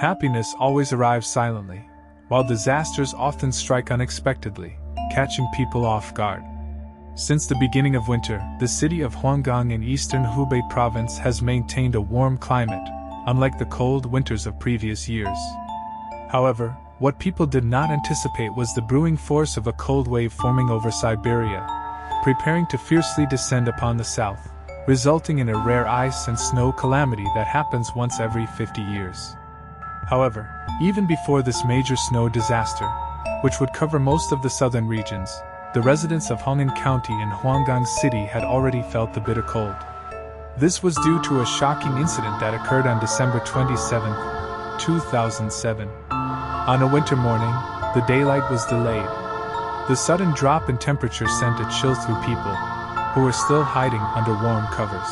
Happiness always arrives silently, while disasters often strike unexpectedly, catching people off guard. Since the beginning of winter, the city of Huanggang in eastern Hubei province has maintained a warm climate, unlike the cold winters of previous years. However, what people did not anticipate was the brewing force of a cold wave forming over Siberia, preparing to fiercely descend upon the south, resulting in a rare ice and snow calamity that happens once every 50 years. However, even before this major snow disaster, which would cover most of the southern regions, the residents of Hong'an County and Huanggang City had already felt the bitter cold. This was due to a shocking incident that occurred on December 27, 2007. On a winter morning, the daylight was delayed. The sudden drop in temperature sent a chill through people, who were still hiding under warm covers.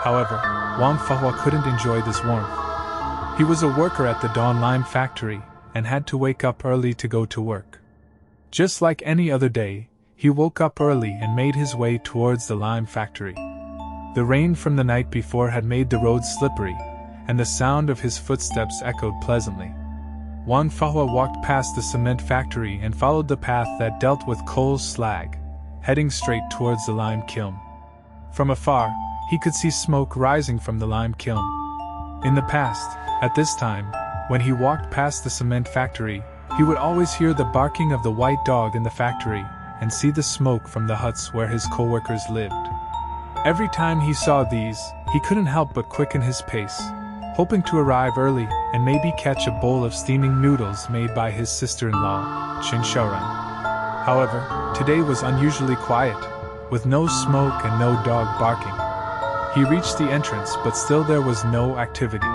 However, Wang Fahua couldn't enjoy this warmth. He was a worker at the Dawn Lime factory, and had to wake up early to go to work. Just like any other day, he woke up early and made his way towards the lime factory. The rain from the night before had made the road slippery, and the sound of his footsteps echoed pleasantly. Wang Fahua walked past the cement factory and followed the path that dealt with coal slag, heading straight towards the lime kiln. From afar, he could see smoke rising from the lime kiln. In the past, at this time, when he walked past the cement factory, he would always hear the barking of the white dog in the factory and see the smoke from the huts where his co-workers lived. Every time he saw these, he couldn't help but quicken his pace, hoping to arrive early and maybe catch a bowl of steaming noodles made by his sister-in-law, Qin Xiaoran. However, today was unusually quiet, with no smoke and no dog barking. He reached the entrance, but still there was no activity.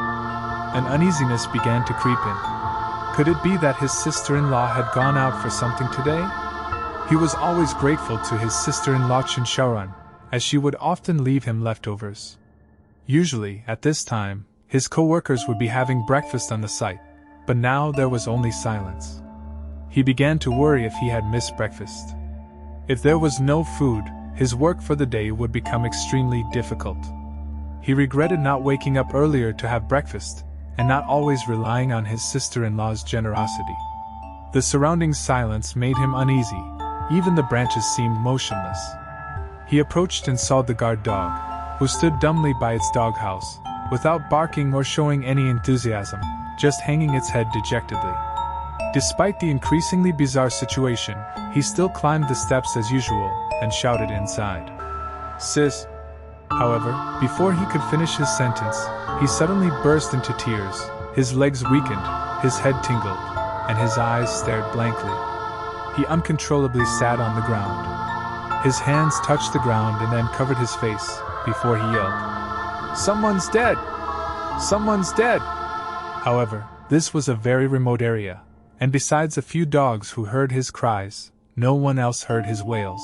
An uneasiness began to creep in. Could it be that his sister-in-law had gone out for something today? He was always grateful to his sister-in-law Qin Xiaoran, as she would often leave him leftovers. Usually, at this time, his co-workers would be having breakfast on the site, but now there was only silence. He began to worry if he had missed breakfast. If there was no food, his work for the day would become extremely difficult. He regretted not waking up earlier to have breakfast, and not always relying on his sister-in-law's generosity. The surrounding silence made him uneasy, even the branches seemed motionless. He approached and saw the guard dog, who stood dumbly by its doghouse, without barking or showing any enthusiasm, just hanging its head dejectedly. Despite the increasingly bizarre situation, he still climbed the steps as usual, and shouted inside, "Sis!" However, before he could finish his sentence, he suddenly burst into tears, his legs weakened, his head tingled, and his eyes stared blankly. He uncontrollably sat on the ground. His hands touched the ground and then covered his face, before he yelled, "Someone's dead! Someone's dead!" However, this was a very remote area, and besides a few dogs who heard his cries, no one else heard his wails.